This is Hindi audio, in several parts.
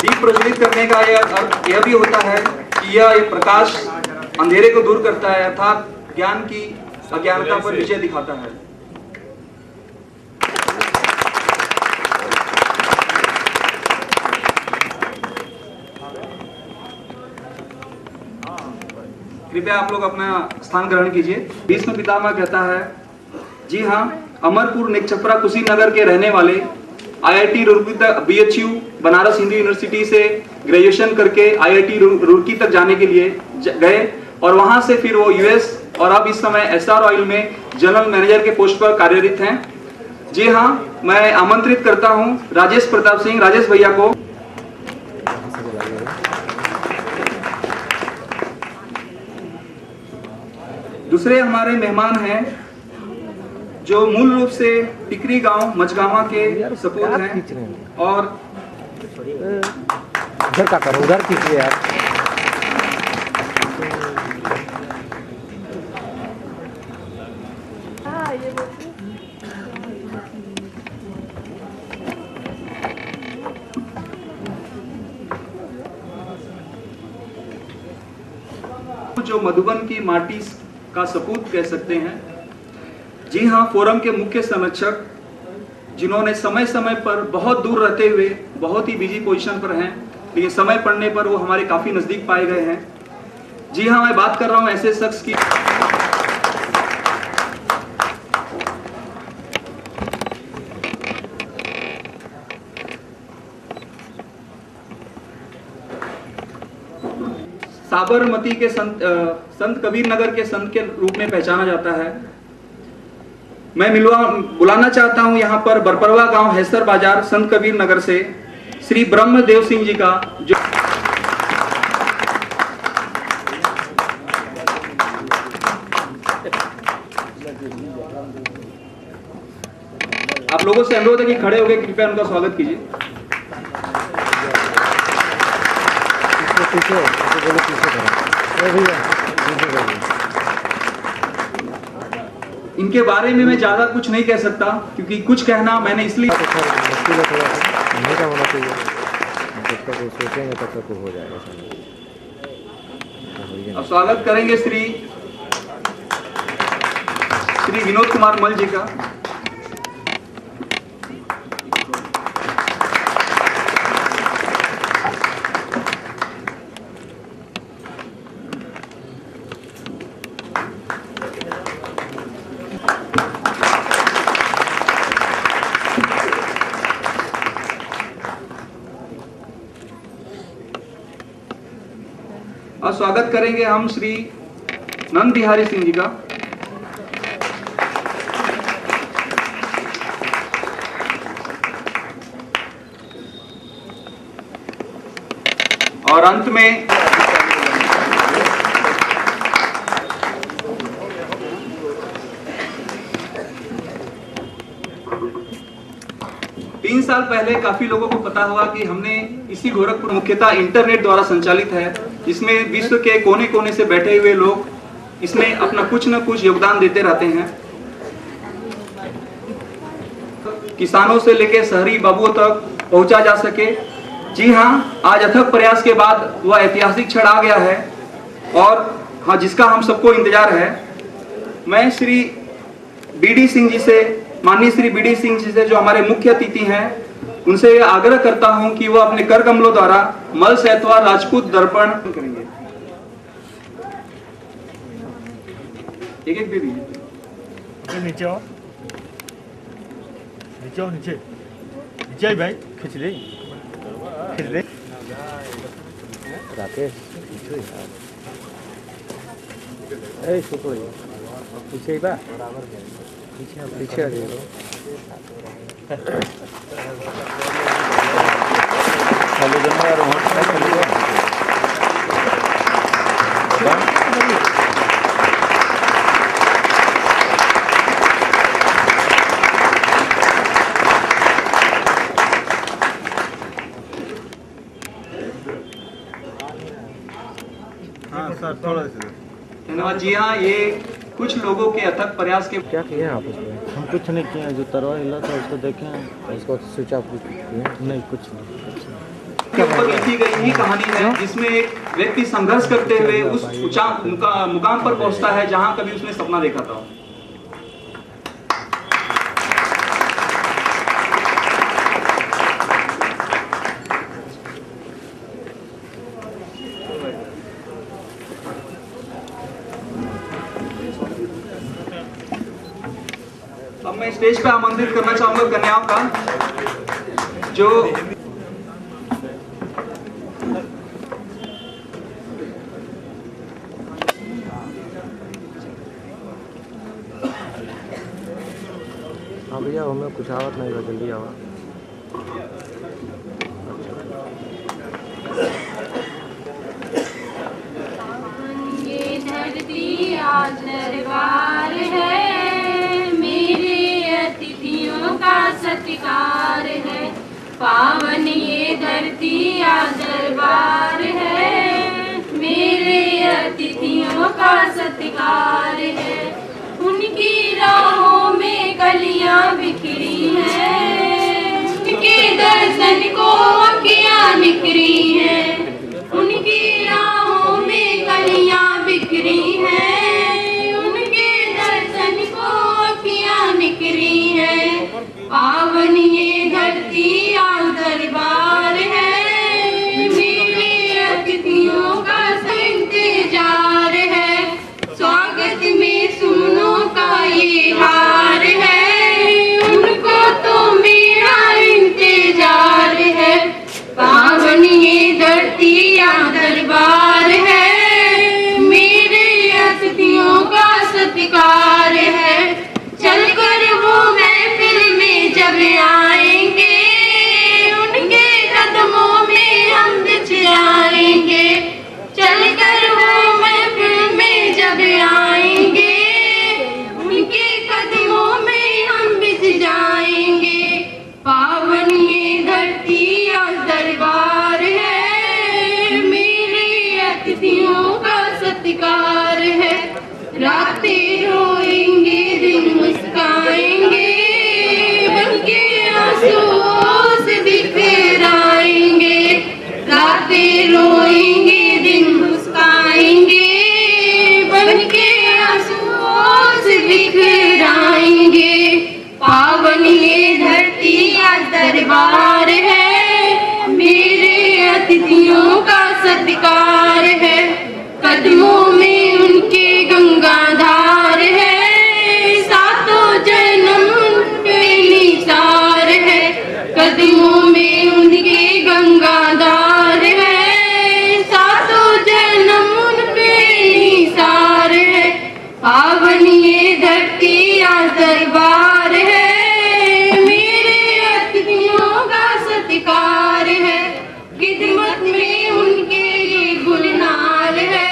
दीप प्रज्वलित करने का यह भी होता है कि यह एक प्रकाश अंधेरे को दूर करता है, अर्थात ज्ञान की अज्ञानता पर विजय दिखाता है। कृपया आप लोग अपना स्थान ग्रहण कीजिए। भीष्म पितामह कहता है, जी हाँ, अमरपुर नेकचपरा कुशीनगर के रहने वाले आईआईटी रुड़की तक, बीएचयू बनारस हिंदू यूनिवर्सिटी से ग्रेजुएशन करके आईआईटी रुड़की तक जाने के लिए गए और वहां से फिर वो यूएस और अब इस समय एसआर ऑयल में जनरल मैनेजर के पोस्ट पर कार्यरत हैं। जी हाँ, मैं आमंत्रित करता हूं राजेश प्रताप सिंह, राजेश भैया को। दूसरे हमारे मेहमान हैं जो मूल रूप से टिकरी गांव मझगावा के सपूत हैं और उधर का करो, उधर कीजिए यार। जो मधुबन की माटी का सपूत कह सकते हैं। जी हाँ, फोरम के मुख्य संरक्षक जिन्होंने समय समय पर बहुत दूर रहते हुए बहुत ही बिजी पोजीशन पर हैं, लेकिन समय पड़ने पर वो हमारे काफी नजदीक पाए गए हैं। जी हाँ, मैं बात कर रहा हूं ऐसे शख्स की साबरमती के संत कबीर नगर के संत के रूप में पहचाना जाता है। मैं बुलाना चाहता हूं यहां पर बरपरवा गांव हैसर बाजार संत कबीर नगर से श्री ब्रह्मदेव सिंह जी का, जो आप लोगों से अनुरोध है कि खड़े होकर कृपया उनका स्वागत कीजिए। इनके बारे में मैं ज्यादा कुछ नहीं कह सकता क्योंकि कुछ कहना मैंने इसलिए नहीं का होना चाहिए। जब तक वो सोचेंगे तब तक वो हो जाएगा। अब स्वागत करेंगे श्री विनोद कुमार मल जी का। और स्वागत करेंगे हम श्री नंद बिहारी सिंह जी का। और अंत में तीन साल पहले काफी लोगों को पता होगा कि हमने इसी गोरखपुर मुख्यतः इंटरनेट द्वारा संचालित है, जिसमें विश्व के कोने कोने से बैठे हुए लोग इसमें अपना कुछ न कुछ योगदान देते रहते हैं। किसानों से लेकर शहरी बाबुओं तक पहुंचा जा सके। जी हाँ, आज अथक प्रयास के बाद वह ऐतिहासिक क्षण आ गया है और हाँ, जिसका हम सबको इंतजार है। मैं श्री बीडी सिंह जी से, माननीय श्री बीडी सिंह जी से, जो हमारे मुख्य अतिथि हैं, उनसे आग्रह करता हूं कि वह अपने कर कमलों द्वारा मल सैतवा राजपूत दर्पण करेंगे। एक एक दे दीजिए। नीचे आओ, नीचे आओ, नीचे नीचे भाई, खींच ले, खींच ले। राकेश पीछे बा, पीछे आ जाइए। हाँ सर, थोड़ा सा धन्यवाद। जी हाँ, ये कुछ लोगों के अथक प्रयास के क्या किए हैं आप उसमें? हम कुछ नहीं किए, जो तरवा हिला था उसको देखे हैं। इसको स्विच ऑफ किए? नहीं, कुछ नहीं। के ऊपर लिखी गई ही कहानी है, जिसमें एक व्यक्ति संघर्ष करते हुए उस ऊंचा मुकाम पर पहुंचता है जहां कभी उसने सपना देखा था। अब मैं स्टेज पे आमंत्रित करना चाहूंगा कन्याओं का, जो हाँ भैया, हमें कुछ आवत नहीं, जल्दी आवा। ये धरती आज दरबार है, मेरे अतिथियों का सत्कार है। पावन ये धरती आज दरबार है, मेरे अतिथियों का सत्कार है। उनकी राहों में कलियां बिखरी हैं, उनके दर्शन को अखियां निकरी हैं। उनकी राहों में कलियां बिखरी हैं, उनके दर्शन को अखियां निकरी हैं। पावन ये धरती आज दरबार है, मेरे अतिथियों का इंतजार है। स्वागत में सुनो का ये हार है, उनको तो मेरा इंतजार है। पावन ये धरती आज दरबार है, मेरे अतिथियों का सत्कार है। चलकर वो महफिल में जब आएंगे, उनके कदमों में हम बिछ जाएंगे। चलकर वो महफिल में जब आएंगे, उनके कदमों में हम बिछ जाएंगे। पावन ये धरती आज दरबार है, मेरे अतिथियों का सत्कार है। रातें रोएंगे दिन मुस्काएंगे, बनके आंसुओं से बिखराएंगे। रातें रोएंगे दिन मुस्काएंगे, बनके आंसुओं से बिखराएंगे। पावन ये धरती आज दरबार है, मेरे अतिथियों का सत्कार है। कदमों में उनके गंगाधार है, सातों जन्म उनके निसार है। कदमों में उनके गंगाधार है, सातों जन्म उनके निसार है। पावन ये धरती आज दरबार है, मेरे अतिथियों का सत्कार है। खिदमत में उनके ये गुलनार है,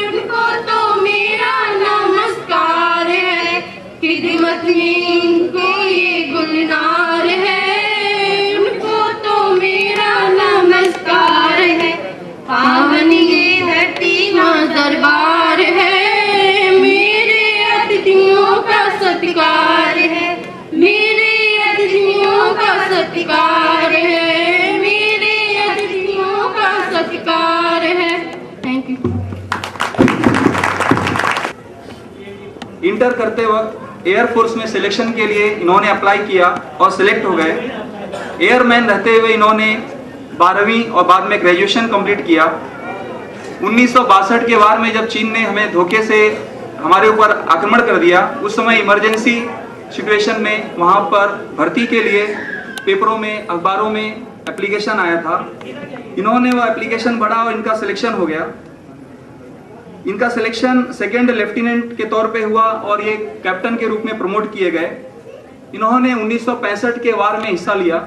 उनको तो मेरा नमस्कार है। खिदमत में उनको ये गुलनार है, उनको तो मेरा नमस्कार है। पावन ये धरती माँ दरबार है, मेरे अतिथियों का सत्कार है। मेरे अतिथियों का सत्कार है, मेरे अतिथियों का सत्कार है। Thank you. इंटर करते वक्त एयरफोर्स में सिलेक्शन के लिए इन्होंने अप्लाई किया और सिलेक्ट हो गए। एयरमैन रहते हुए इन्होंने 12वीं और बाद में ग्रेजुएशन कंप्लीट किया। 1962 के वार में जब चीन ने हमें धोखे से हमारे ऊपर आक्रमण कर दिया, उस समय इमरजेंसी सिचुएशन में वहां पर भर्ती के लिए पेपरों में अखबारों में एप्लीकेशन आया था। इन्होंने वो एप्लीकेशन भरा और इनका सिलेक्शन हो गया। इनका सिलेक्शन सेकंड लेफ्टिनेंट के तौर पे हुआ और ये कैप्टन के रूप में प्रमोट किए गए। इन्होंने 1965 के वार में हिस्सा लिया।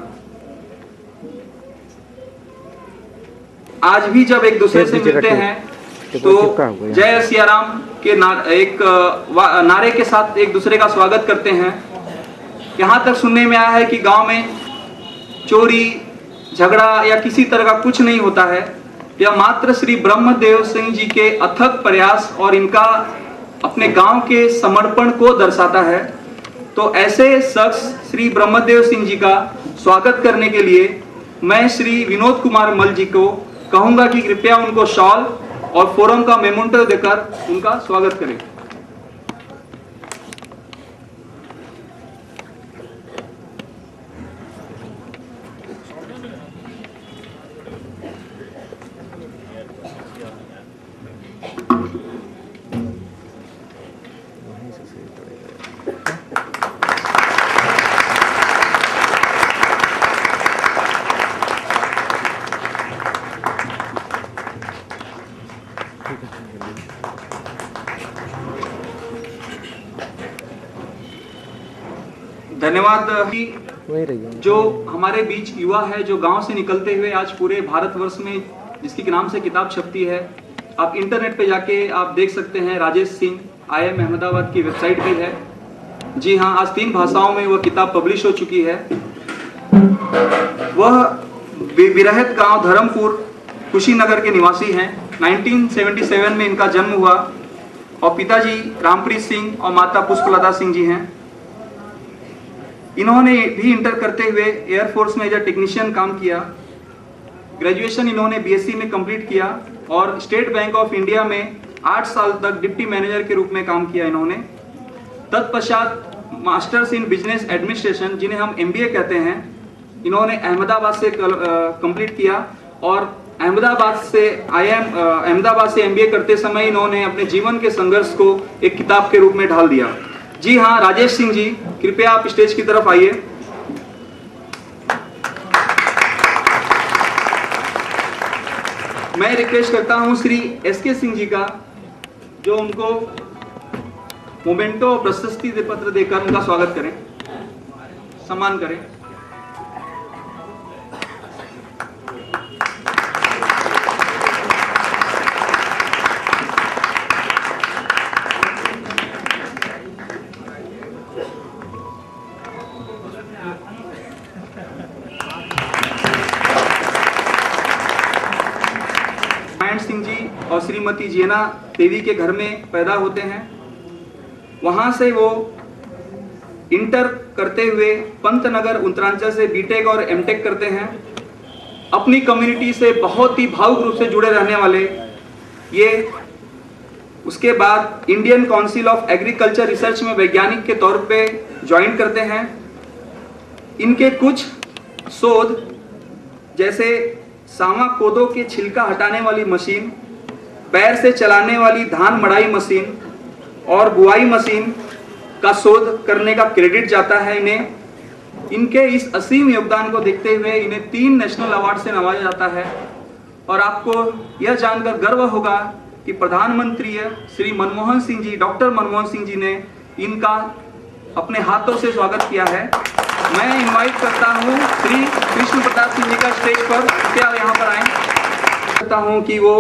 आज भी जब एक दूसरे से मिलते हैं तो जय सिया राम के नारे के साथ एक दूसरे का स्वागत करते हैं। यहाँ तक सुनने में आया है कि गांव में चोरी झगड़ा या किसी तरह का कुछ नहीं होता है। यह मात्र श्री ब्रह्मदेव सिंह जी के अथक प्रयास और इनका अपने गांव के समर्पण को दर्शाता है। तो ऐसे शख्स श्री ब्रह्मदेव सिंह जी का स्वागत करने के लिए मैं श्री विनोद कुमार मल जी को कहूंगा कि कृपया उनको शॉल और फोरम का मेमोंटो देकर उनका स्वागत करें। वहीं से सही पड़ेगा। धन्यवाद। वही रहिए। जो हमारे बीच युवा है, जो गांव से निकलते हुए आज पूरे भारतवर्ष में जिसके नाम से किताब छपती है, आप इंटरनेट पे जाके आप देख सकते हैं। राजेश सिंह IIM अहमदाबाद की वेबसाइट भी है। जी हाँ, आज 3 भाषाओं में वह किताब पब्लिश हो चुकी है। वह विरहत गांव धर्मपुर कुशीनगर के निवासी हैं। 1977 में इनका जन्म हुआ और पिताजी रामप्रीत सिंह और माता पुष्पलता सिंह जी हैं। इन्होंने भी इंटर करते हुए एयरफोर्स में एज अ टेक्नीशियन काम किया। ग्रेजुएशन इन्होंने BSc में कंप्लीट किया और स्टेट बैंक ऑफ इंडिया में 8 साल तक डिप्टी मैनेजर के रूप में काम किया इन्होंने। तत्पश्चात मास्टर्स इन बिजनेस एडमिनिस्ट्रेशन, जिन्हें हम MBA कहते हैं, इन्होंने अहमदाबाद से कंप्लीट किया और अहमदाबाद से MBA करते समय इन्होंने अपने जीवन के संघर्ष को एक किताब के रूप में ढाल दिया। जी हाँ, राजेश सिंह जी, कृपया आप स्टेज की तरफ आइए। मैं रिक्वेस्ट करता हूं श्री SK सिंह जी का, जो उनको मोमेंटो प्रशस्ति पत्र देकर उनका स्वागत करें, सम्मान करें। सिंह जी और श्रीमती जेना देवी के घर में पैदा होते हैं। वहां से वो इंटर करते हुए पंतनगर उत्तरांचल से बीटेक और एमटेक करते हैं। अपनी कम्युनिटी से बहुत ही भावुक रूप से जुड़े रहने वाले ये उसके बाद Indian council of agriculture research में वैज्ञानिक के तौर पे ज्वाइन करते हैं। इनके कुछ शोध जैसे सामा कोदो के छिलका हटाने वाली मशीन, पैर से चलाने वाली धान मड़ाई मशीन और बुआई मशीन का शोध करने का क्रेडिट जाता है इन्हें। इनके इस असीम योगदान को देखते हुए इन्हें 3 नेशनल अवार्ड से नवाजा जाता है। और आपको यह जानकर गर्व होगा कि प्रधानमंत्री श्री मनमोहन सिंह जी, डॉक्टर मनमोहन सिंह जी ने इनका अपने हाथों से स्वागत किया है। मैं इनवाइट करता हूं श्री कृष्ण प्रताप सिंह जी का स्टेज पर, क्या यहाँ पर आए। करता हूं कि वो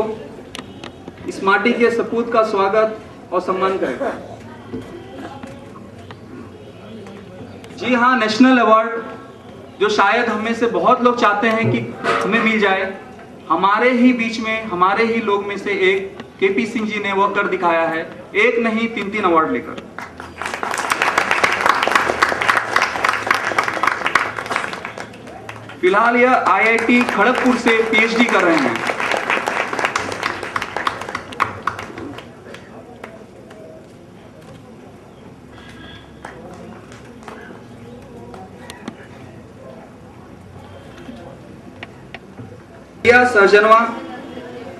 इस माटी के सपूत का स्वागत और सम्मान करें। जी हाँ, नेशनल अवार्ड जो शायद हमें से बहुत लोग चाहते हैं कि हमें मिल जाए, हमारे ही बीच में, हमारे ही लोग में से एक KP सिंह जी ने वो कर दिखाया है, एक नहीं 3 अवार्ड लेकर। फिलहाल यह IIT खड़गपुर से PhD कर रहे हैं। सर्जनवा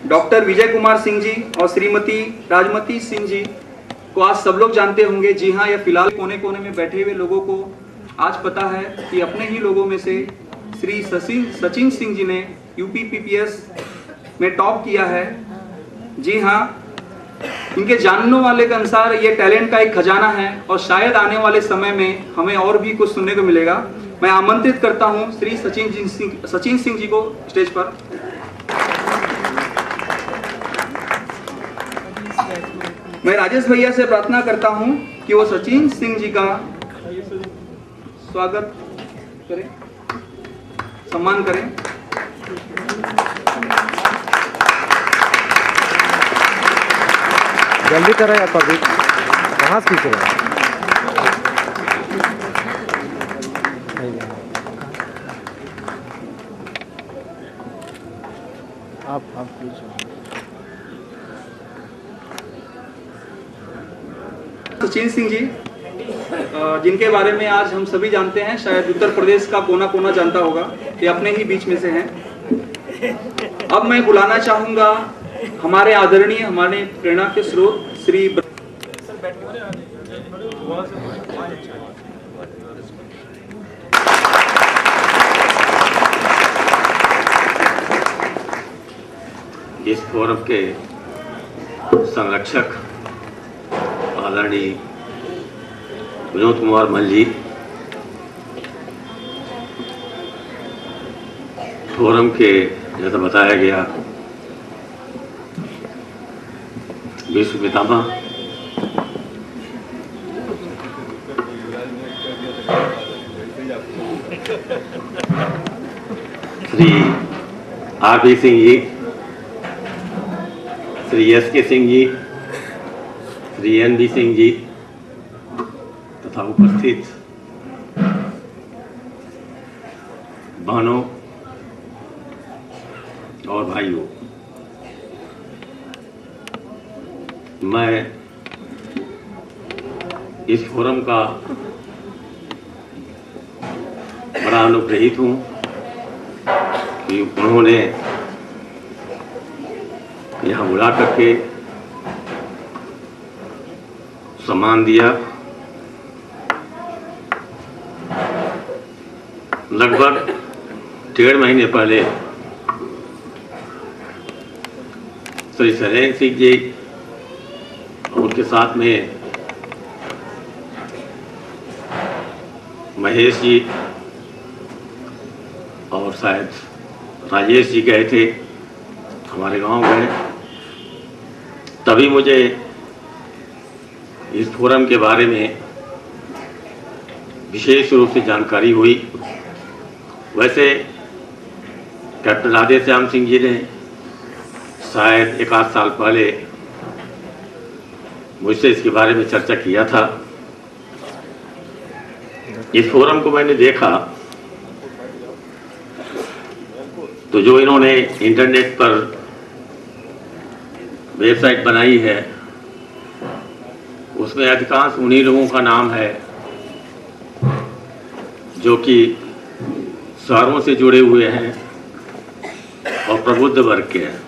डॉक्टर विजय कुमार सिंह जी और श्रीमती राजमती सिंह जी को आज सब लोग जानते होंगे। जी हाँ, यह फिलहाल कोने कोने में बैठे हुए लोगों को आज पता है कि अपने ही लोगों में से श्री सचिन सिंह जी ने UP PPS में टॉप किया है। जी हाँ, इनके जानने वाले के अनुसार ये टैलेंट का एक खजाना है और शायद आने वाले समय में हमें और भी कुछ सुनने को मिलेगा। मैं आमंत्रित करता हूं श्री सचिन सिंह जी को स्टेज पर। मैं राजेश भैया से प्रार्थना करता हूं कि वो सचिन सिंह जी का स्वागत करें, सम्मान करें। जल्दी करें या प्रदीप। कहाँ से खींच रहे हैं? आप सचिन सिंह जी, जिनके बारे में आज हम सभी जानते हैं, शायद उत्तर प्रदेश का कोना कोना जानता होगा, ये अपने ही बीच में से हैं। अब मैं बुलाना चाहूंगा हमारे आदरणीय, हमारे प्रेरणा के स्रोत श्री इस फोरम के संरक्षक आदरणीय विनोद कुमार मल जी, फोरम के जैसा बताया गया विश्व पितामह Shri RP. Singh ji, Shri SK. Singh ji, Shri NB. Singh ji तथा उपस्थित बहनों और भाइयों, मैं इस फोरम का बड़ा अनुग्रहित हूँ कि उन्होंने यहाँ बुला करके सम्मान दिया। लगभग 1.5 महीने पहले श्री सरेन सिंह जी और उनके साथ में महेश जी और शायद राजेश जी गए थे, हमारे गांव गए। तभी मुझे इस फोरम के बारे में विशेष रूप से जानकारी हुई। वैसे कैप्टन राधे श्याम सिंह जी ने शायद 1-8 साल पहले मुझसे इसके बारे में चर्चा किया था। इस फोरम को मैंने देखा तो जो इन्होंने इंटरनेट पर वेबसाइट बनाई है उसमें अधिकांश उन्हीं लोगों का नाम है जो कि शहरों से जुड़े हुए हैं और प्रबुद्ध वर्ग के हैं।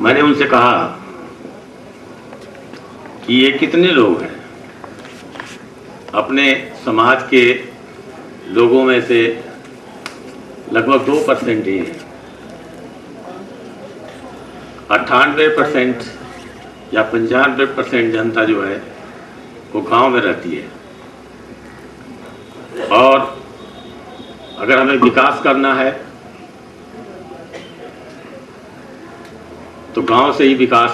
मैंने उनसे कहा कि ये कितने लोग हैं? अपने समाज के लोगों में से लगभग 2% ही हैं। 98% या 95% जनता जो है वो गांव में रहती है। और अगर हमें विकास करना है तो गांव से ही विकास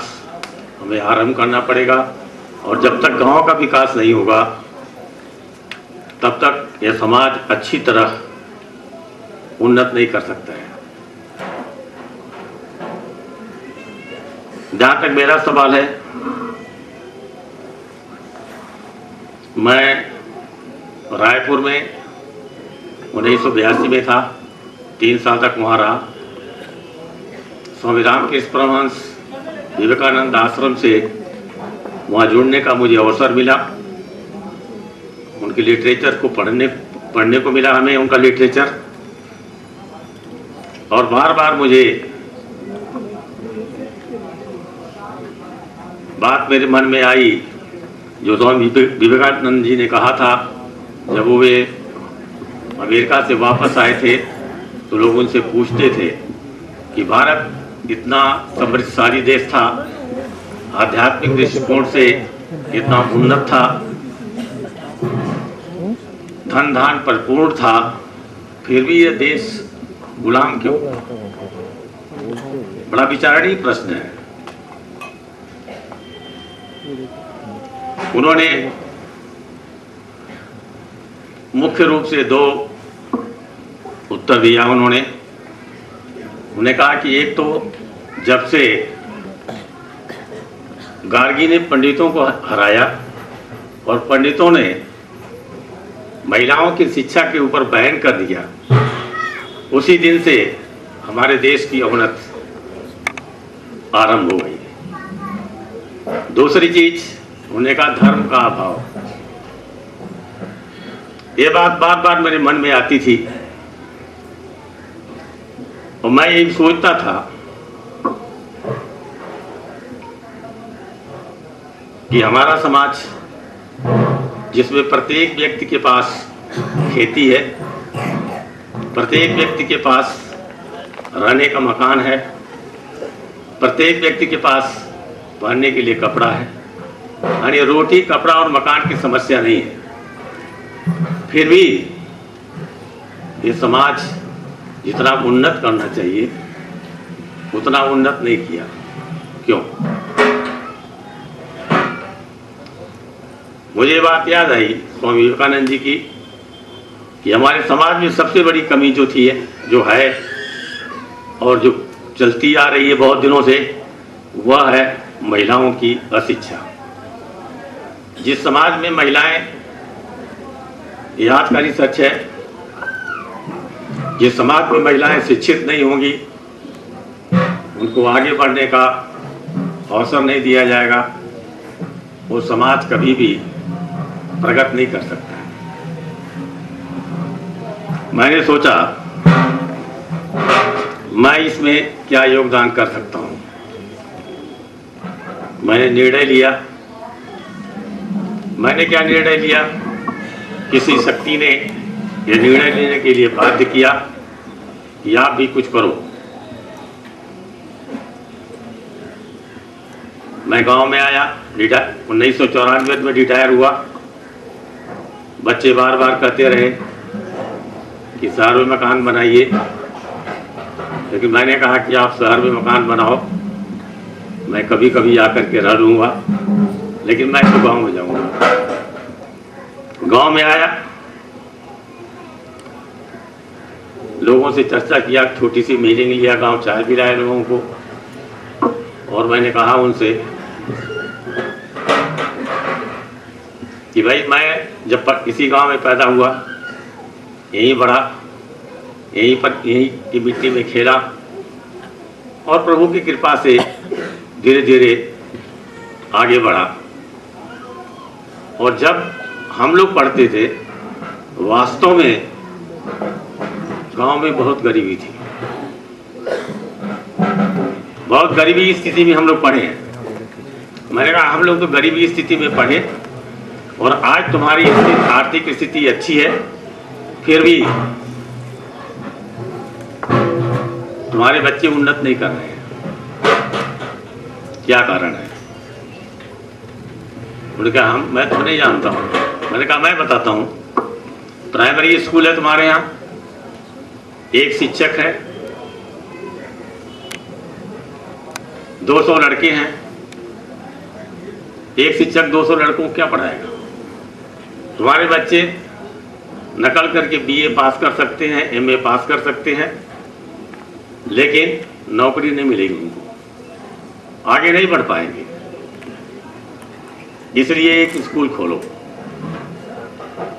हमें आरंभ करना पड़ेगा। और जब तक गांव का विकास नहीं होगा तब तक यह समाज अच्छी तरह उन्नत नहीं कर सकता है। जहां तक मेरा सवाल है, मैं रायपुर में 1982 में था, 3 साल तक वहाँ रहा। स्वामी रामकृष्ण परमहंस विवेकानंद आश्रम से वहाँ जुड़ने का मुझे अवसर मिला। उनके लिटरेचर को पढ़ने को मिला हमें, उनका लिटरेचर। और बार बार मुझे बात मेरे मन में आई जो स्वामी विवेकानंद जी ने कहा था जब वो वे अमेरिका से वापस आए थे तो लोग उनसे पूछते थे कि भारत इतना समृद्धशाली देश था, आध्यात्मिक दृष्टिकोण से इतना उन्नत था, धन धान पर पूर्ण था, फिर भी यह देश गुलाम क्यों? बड़ा विचारणीय प्रश्न है। उन्होंने मुख्य रूप से 2 उत्तर दिया। उन्होंने कहा कि एक तो जब से गार्गी ने पंडितों को हराया और पंडितों ने महिलाओं की शिक्षा के ऊपर बैन कर दिया, उसी दिन से हमारे देश की अवनति आरंभ हो गई। दूसरी चीज होने का धर्म का अभाव। ये बात बार बार मेरे मन में आती थी और मैं यही सोचता था कि हमारा समाज जिसमें प्रत्येक व्यक्ति के पास खेती है, प्रत्येक व्यक्ति के पास रहने का मकान है, प्रत्येक व्यक्ति के पास पहनने के लिए कपड़ा है, यानी रोटी कपड़ा और मकान की समस्या नहीं है, फिर भी ये समाज जितना उन्नत करना चाहिए उतना उन्नत नहीं किया। क्यों? मुझे बात याद आई स्वामी विवेकानंद जी की कि हमारे समाज में सबसे बड़ी कमी जो थी जो है और जो चलती आ रही है बहुत दिनों से, वह है महिलाओं की अशिक्षा। जिस समाज में महिलाएं, याद करी सच है, जिस समाज में महिलाएं शिक्षित नहीं होंगी, उनको आगे बढ़ने का अवसर नहीं दिया जाएगा, वो समाज कभी भी प्रगति नहीं कर सकता। मैंने सोचा मैं इसमें क्या योगदान कर सकता हूं। मैंने निर्णय लिया। मैंने क्या निर्णय लिया? किसी शक्ति ने यह निर्णय लेने के लिए बाध्य किया कि आप भी कुछ करो। मैं गांव में आया, 1994 में रिटायर हुआ। बच्चे बार बार कहते रहे कि शहर में मकान बनाइए, लेकिन मैंने कहा कि आप शहर में मकान बनाओ, मैं कभी कभी आकर के रह लूँगा, लेकिन मैं तो गाँव में जाऊँगा। गाँव में आया, लोगों से चर्चा किया, छोटी सी मीटिंग लिया, गांव चाय पिलाया लोगों को, और मैंने कहा उनसे कि भाई मैं जब किसी गांव में पैदा हुआ, यहीं बढ़ा, यहीं की मिट्टी में खेला, और प्रभु की कृपा से धीरे धीरे आगे बढ़ा। और जब हम लोग पढ़ते थे, वास्तव में गांव में बहुत गरीबी थी, बहुत गरीबी स्थिति में हम लोग पढ़े हैं। मैंने कहा हम लोग तो गरीबी स्थिति में पढ़े, और आज तुम्हारी आर्थिक स्थिति अच्छी है, फिर भी तुम्हारे बच्चे उन्नत नहीं कर रहे हैं। क्या कारण है? उन्होंने कहा मैं तो नहीं जानता हूँ। मैंने कहा मैं बताता हूँ। प्राइमरी स्कूल है तुम्हारे यहाँ, एक शिक्षक है, 200 लड़के हैं, एक शिक्षक 200 लड़कों को क्या पढ़ाएगा? तुम्हारे बच्चे नकल करके बीए पास कर सकते हैं, एमए पास कर सकते हैं, लेकिन नौकरी नहीं मिलेगी उनको, आगे नहीं बढ़ पाएंगे। इसलिए एक स्कूल खोलो।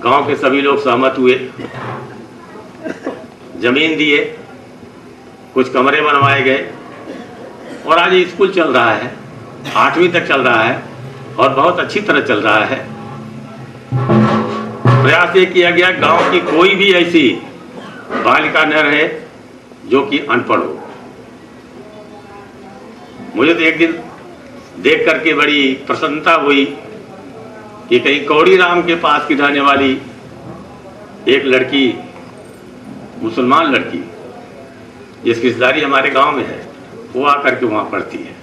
गांव के सभी लोग सहमत हुए, जमीन दिए, कुछ कमरे बनवाए गए, और आज ये स्कूल चल रहा है, 8वीं तक चल रहा है और बहुत अच्छी तरह चल रहा है। प्रयास ये किया गया गांव की कोई भी ऐसी बालिका न रहे जो कि अनपढ़ हो। मुझे तो एक दिन देख करके बड़ी प्रसन्नता हुई कि कहीं कौड़ी राम के पास की रहने वाली एक लड़की, मुसलमान लड़की, जिसकी रिश्तेदारी हमारे गांव में है, वो आकर के वहां पढ़ती है।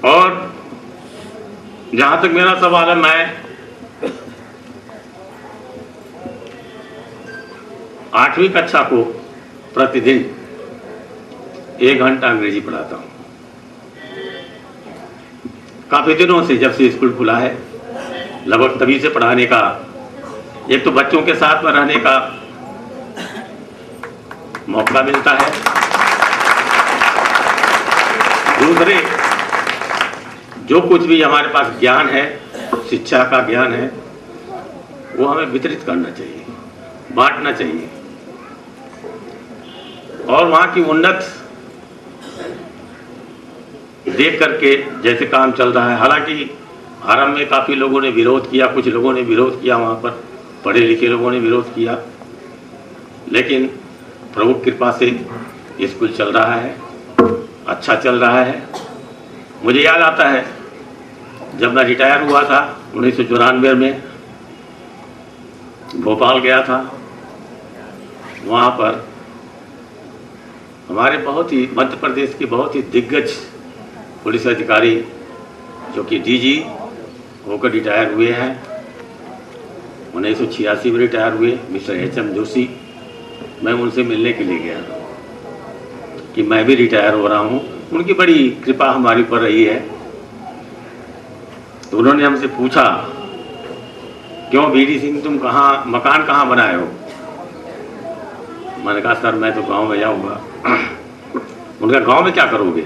और जहां तक मेरा सवाल है, मैं 8वीं कक्षा को प्रतिदिन 1 घंटा अंग्रेजी पढ़ाता हूं। काफी दिनों से, जब से स्कूल खुला है, लगभग तभी से पढ़ाने का, एक तो बच्चों के साथ में रहने का मौका मिलता है, दूसरे, जो कुछ भी हमारे पास ज्ञान है, शिक्षा का ज्ञान है, वो हमें वितरित करना चाहिए, बांटना चाहिए और वहाँ की उन्नत देख करके जैसे काम चल रहा है। हालांकि आरंभ में काफ़ी लोगों ने विरोध किया, कुछ लोगों ने विरोध किया, वहाँ पर पढ़े लिखे लोगों ने विरोध किया, लेकिन प्रभु की कृपा से स्कूल चल रहा है, अच्छा चल रहा है। मुझे याद आता है जब मैं रिटायर हुआ था 1994 में, भोपाल गया था, वहाँ पर हमारे बहुत ही मध्य प्रदेश के बहुत ही दिग्गज पुलिस अधिकारी जो कि डीजी होकर रिटायर हुए हैं, 1986 में रिटायर हुए, मिस्टर HM जोशी, मैं उनसे मिलने के लिए गया कि मैं भी रिटायर हो रहा हूँ। उनकी बड़ी कृपा हमारे ऊपर रही है। तो उन्होंने हमसे पूछा, क्यों बीडी सिंह तुम मकान कहाँ बनाए हो? मैंने कहा सर मैं तो गांव में जाऊंगा। उनका गांव में क्या करोगे?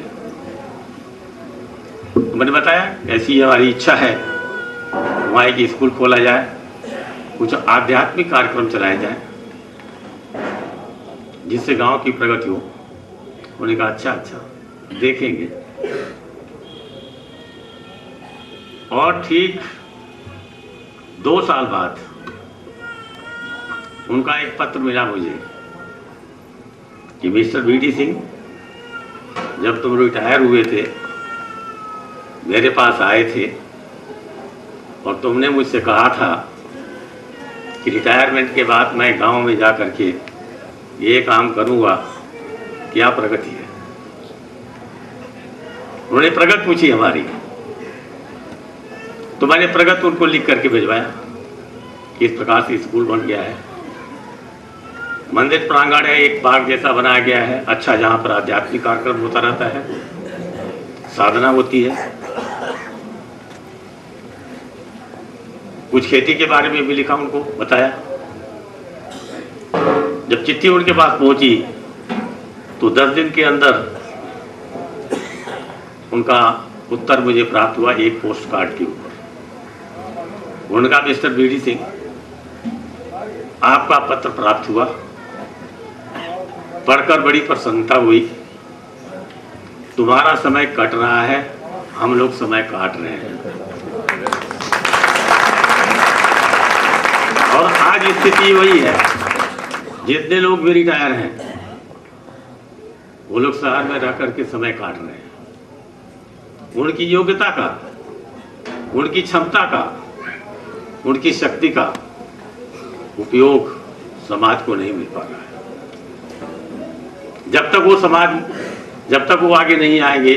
तो मैंने बताया ऐसी हमारी इच्छा है, वहाँ एक स्कूल खोला जाए, कुछ आध्यात्मिक कार्यक्रम चलाए जाए जिससे गांव की प्रगति हो। उन्होंने कहा अच्छा देखेंगे। और ठीक 2 साल बाद उनका एक पत्र मिला मुझे कि मिस्टर बीडी सिंह, जब तुम रिटायर हुए थे मेरे पास आए थे और तुमने मुझसे कहा था कि रिटायरमेंट के बाद मैं गांव में जा कर के ये काम करूंगा, क्या प्रगति है? उन्होंने प्रगति पूछी हमारी, तो मैंने प्रगति उनको लिख करके भिजवाया कि इस प्रकार से स्कूल बन गया है, मंदिर प्रांगण है, एक बाग जैसा बनाया गया है, अच्छा, जहाँ पर आध्यात्मिक कार्यक्रम होता रहता है, साधना होती है। कुछ खेती के बारे में भी लिखा, उनको बताया। जब चिट्ठी उनके पास पहुंची तो 10 दिन के अंदर उनका उत्तर मुझे प्राप्त हुआ एक पोस्ट कार्ड के ऊपर। उनका मिस्टर बीडी सिंह, आपका पत्र प्राप्त हुआ, पढ़कर बड़ी प्रसन्नता हुई। तुम्हारा समय कट रहा है, हम लोग समय काट रहे हैं। और आज स्थिति वही है, जितने लोग भी रिटायर हैं वो लोग शहर में रह करके समय काट रहे हैं। उनकी योग्यता का, उनकी क्षमता का, उनकी शक्ति का उपयोग समाज को नहीं मिल पा रहा है। जब तक वो आगे नहीं आएंगे,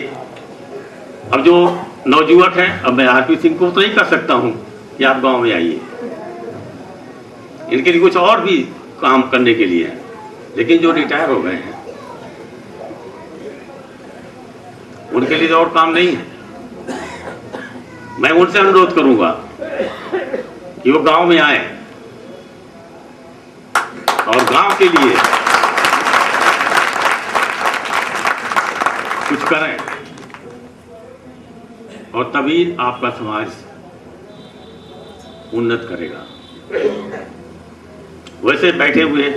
अब जो नवयुवक हैं, अब मैं आरपी सिंह को तो नहीं कर सकता हूं कि आप गांव में आइए, इनके लिए कुछ और भी काम करने के लिए है, लेकिन जो रिटायर हो गए हैं उनके लिए और काम नहीं है। मैं उनसे अनुरोध करूंगा कि वो गांव में आए और गांव के लिए कुछ करें, और तभी आपका समाज उन्नत करेगा। वैसे बैठे हुए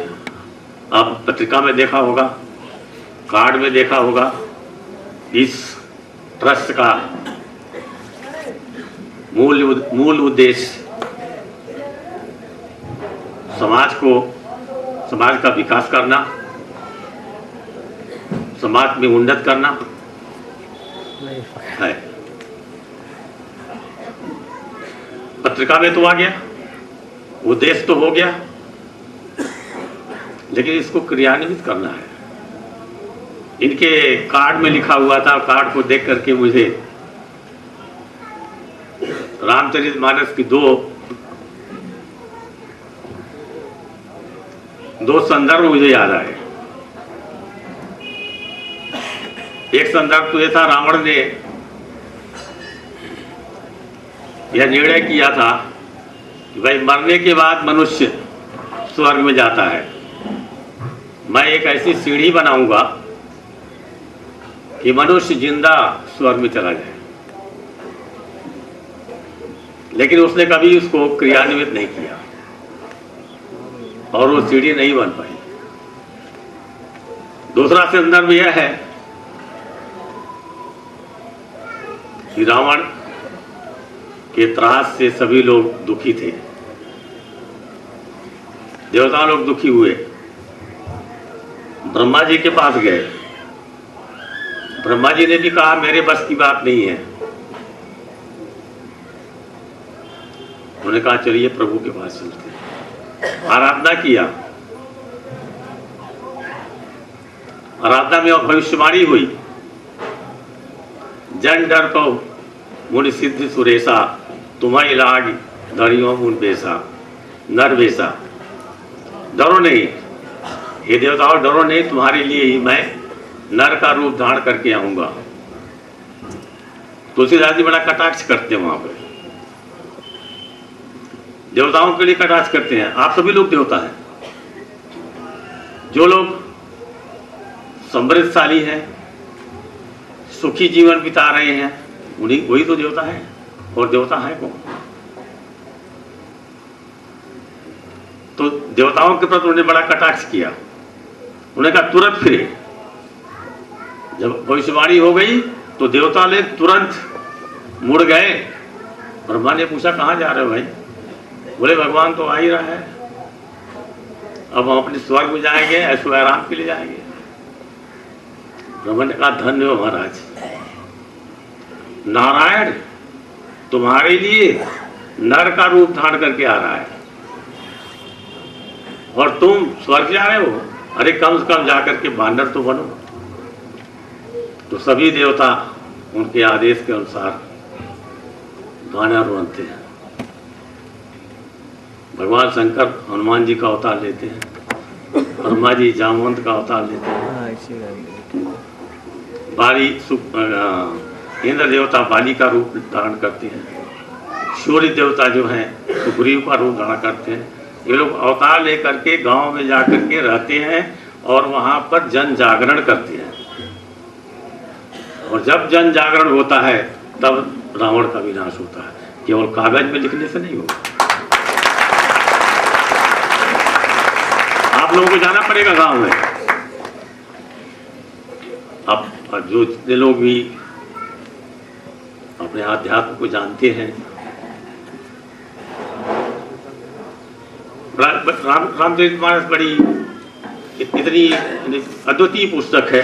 आप पत्रिका में देखा होगा, कार्ड में देखा होगा, इस ट्रस्ट का मूल उद्देश्य समाज का विकास करना, समाज में उन्नत करना है। पत्रिका में तो आ गया, उद्देश्य तो हो गया, लेकिन इसको क्रियान्वित करना है। इनके कार्ड में लिखा हुआ था, कार्ड को देख करके मुझे रामचरितमानस की दो संदर्भ मुझे याद आए। एक संदर्भ तो ये था, रावण ने यह निर्णय किया था कि भाई मरने के बाद मनुष्य स्वर्ग में जाता है, मैं एक ऐसी सीढ़ी बनाऊंगा कि मनुष्य जिंदा स्वर्ग में चला जाए, लेकिन उसने कभी उसको क्रियान्वित नहीं किया और वो सीढ़ी नहीं बन पाई। दूसरा संदर्भ यह है कि रावण के त्रास से सभी लोग दुखी थे, देवता लोग दुखी हुए, ब्रह्मा जी के पास गए। ब्रह्मा जी ने भी कहा मेरे बस की बात नहीं है। उन्होंने कहा चलिए प्रभु के पास चलते हैं। आराधना किया, आराधना में भविष्यवाणी हुई, जन डर को मुनि सिद्ध सुरेशा, तुम्हारी लाग धरियो मुन बेसा नर बेसा। डरो नहीं ये देवताओं, डरो नहीं, तुम्हारे लिए ही मैं नर का रूप धारण करके आऊंगा। तुलसीदास जी बड़ा कटाक्ष करते हैं वहां पर, देवताओं के लिए कटाक्ष करते हैं। आप सभी लोग देवता हैं, जो लोग समृद्धशाली हैं, सुखी जीवन बिता रहे हैं, उन्हीं वही तो देवता है। और देवता है कौन? तो देवताओं के प्रति उन्होंने बड़ा कटाक्ष किया। उन्होंने कहा तुरंत फिरे। जब भविष्यवाणी हो गई तो देवता ने तुरंत मुड़ गए। ब्रह्मा ने पूछा कहाँ जा रहे हो भाई? बोले भगवान तो आ ही रहा है, अब हम अपने स्वर्ग में जाएंगे, ऐशो आराम के लिए जाएंगे। ब्रह्मा ने कहा धन्य हो महाराज, नारायण तुम्हारे लिए नर का रूप धारण करके आ रहा है और तुम स्वर्ग जा रहे हो। अरे कम से कम जाकर के बानर तो बनो। तो सभी देवता उनके आदेश के अनुसार बानर बनते हैं। भगवान शंकर हनुमान जी का अवतार लेते हैं, ब्रह्मा जी जामवंत का अवतार लेते हैं, बाली इंद्र देवता बाली का रूप धारण करते हैं, सूर्य देवता जो हैं सुग्रीव का रूप धारण करते हैं। ये लोग अवतार लेकर के गांव में जाकर के रहते हैं और वहां पर जन जागरण करते हैं। और जब जन जागरण होता है तब रावण का विनाश होता है। केवल कागज में लिखने से नहीं होगा, आप लोगों को जाना पड़ेगा गांव में। अब जो जितने लोग भी अपने आध्यात्म को जानते हैं, रामचरितमानस बड़ी इतनी अद्वितीय पुस्तक है।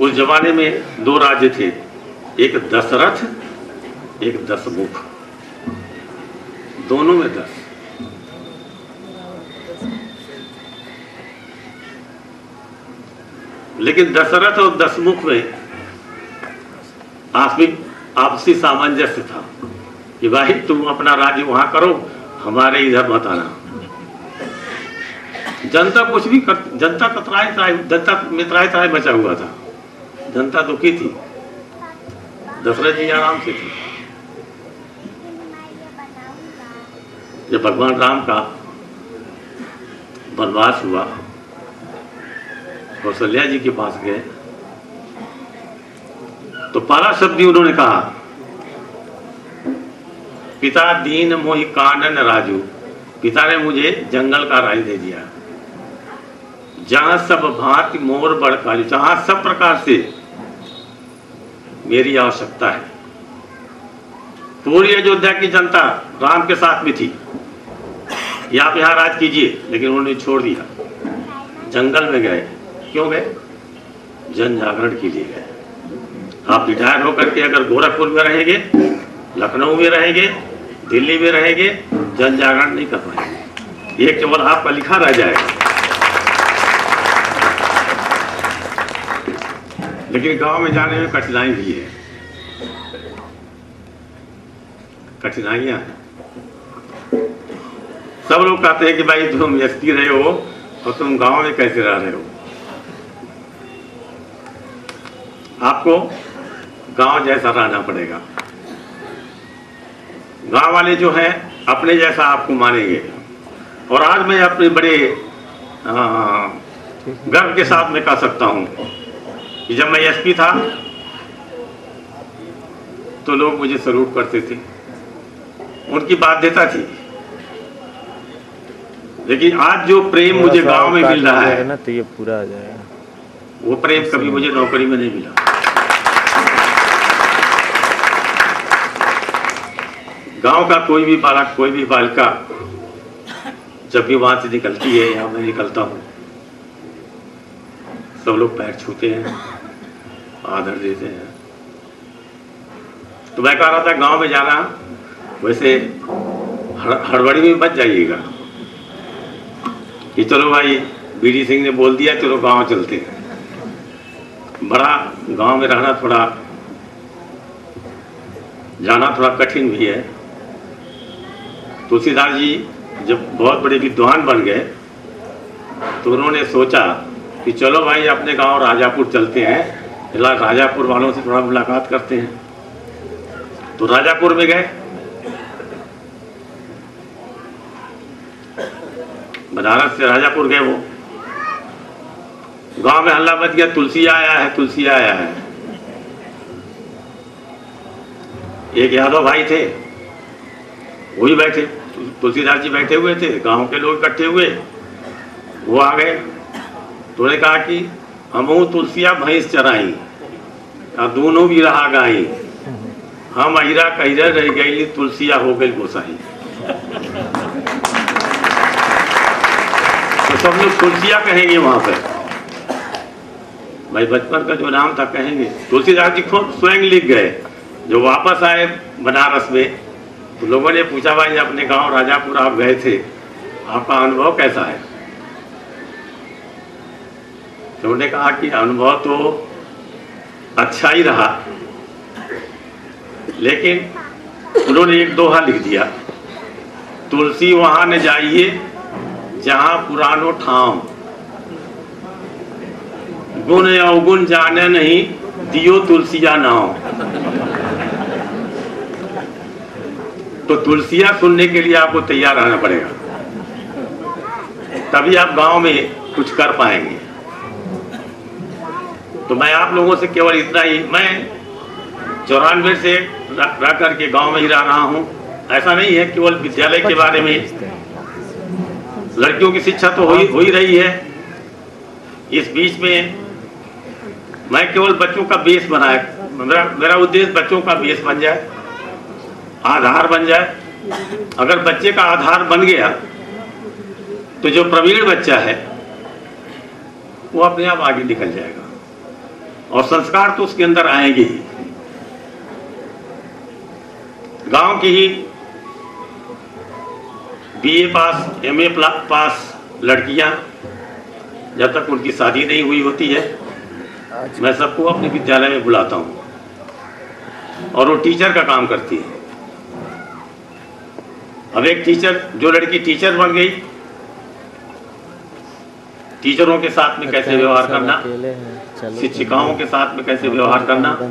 उस जमाने में दो राज्य थे, एक दशरथ, एक दशमुख, दोनों में 10। लेकिन दशरथ और दशमुख में आपसी सामंजस्य था कि भाई तुम अपना राज्य वहां करो, हमारे इधर मत आना। जनता कुछ भी कर, जनता जनता मित्राई बचा हुआ था, जनता दुखी थी। दशरथ जी आराम से थे। जब भगवान राम का वनवास हुआ, कौशल्या जी के पास गए तो पहला शब्द उन्होंने कहा, पिता दीन मोहि कानन राजू। पिता ने मुझे जंगल का राज दे दिया, जहां सब भांति मोर बड़काजू, जहां सब प्रकार से मेरी आवश्यकता है। पूरी अयोध्या की जनता राम के साथ में थी, आप यहाँ राज कीजिए, लेकिन उन्होंने छोड़ दिया, जंगल में गए। क्यों गए? जन जागरण के लिए गए। आप रिटायर होकर के अगर गोरखपुर में रहेंगे, लखनऊ में रहेंगे, दिल्ली में रहेंगे, जन जागरण नहीं कर पाएंगे, ये केवल आपका लिखा रह जाएगा। लेकिन गांव में जाने में कठिनाई भी है, कठिनाइयां हैं। सब लोग कहते हैं कि भाई तुम एसपी रहे हो और तुम गांव में कैसे रह रहे हो। आपको गांव जैसा रहना पड़ेगा। गांव वाले जो हैं अपने जैसा आपको मानेंगे। और आज मैं अपने बड़े गर्व के साथ मैं कह सकता हूं कि जब मैं एसपी था तो लोग मुझे सल्यूट करते थे, उनकी बाध्यता थी। लेकिन आज जो प्रेम मुझे गांव में मिल रहा है ना, तो ये पूरा आ जाएगा। वो प्रेम कभी मुझे नौकरी में नहीं मिला। गांव का कोई भी बालक, कोई भी बालिका जब भी वहां से निकलती है या मैं निकलता हूं, सब लोग पैर छूते हैं, आदर देते हैं। तो मैं कह रहा था गांव में जाना वैसे हड़बड़ी में मत जाइएगा कि चलो भाई बीडी सिंह ने बोल दिया चलो गांव चलते हैं। बड़ा गांव में रहना थोड़ा, जाना थोड़ा कठिन भी है। तुलसीदास जी जब बहुत बड़े विद्वान बन गए तो उन्होंने सोचा कि चलो भाई अपने गांव राजापुर चलते हैं, फिलहाल राजापुर वालों से थोड़ा मुलाकात करते हैं। तो राजापुर में गए, बनारस से राजापुर गए। वो गांव में हल्ला मच गया, तुलसी आया है, तुलसी आया है। एक यादव भाई थे, वही बैठे, तुलसीदास जी बैठे हुए थे, गांव के लोग इकट्ठे हुए, वो आ गए। तो उन्होंने कहा कि हमहू तुलसिया भैंस चराई, दोनों भी रहा गाई, हम अहिरा कहिरा रह गई, तुलसिया हो गई गोसाई। तो सब लोग तुलसिया कहेंगे वहां पर, भाई बचपन का जो नाम था कहेंगे। तुलसीदास जी खुद स्वयं लिख गए। जो वापस आए बनारस में तो लोगों ने पूछा भाई अपने गांव राजापुर आप गए थे, आपका अनुभव कैसा है? तो उन्होंने कहा कि अनुभव तो अच्छा ही रहा, लेकिन उन्होंने एक दोहा लिख दिया, तुलसी वहां न जाइए जहां पुरानो ठाम, गुण अवगुण जाने नहीं, दियो तुलसिया नाम। तो तुलसिया सुनने के लिए आपको तैयार रहना पड़ेगा, तभी आप गांव में कुछ कर पाएंगे। तो मैं आप लोगों से केवल इतना ही, मैं 94 से रह करके गांव में ही रह रहा हूं। ऐसा नहीं है केवल विद्यालय के बारे में, लड़कियों की शिक्षा तो हो ही रही है। इस बीच में मैं केवल बच्चों का बेस बनाए, मेरा उद्देश्य बच्चों का बेस बन जाए, आधार बन जाए। अगर बच्चे का आधार बन गया तो जो प्रवीण बच्चा है वो अपने आप आगे निकल जाएगा और संस्कार तो उसके अंदर आएंगे ही। गांव की ही बीए पास, एमए पास लड़कियां जब तक उनकी शादी नहीं हुई होती है, मैं सबको अपने विद्यालय में बुलाता हूं और वो टीचर का काम करती है। अब एक टीचर, जो लड़की टीचर बन गई, टीचरों के साथ में कैसे व्यवहार करना, शिक्षिकाओं के साथ में कैसे व्यवहार करना,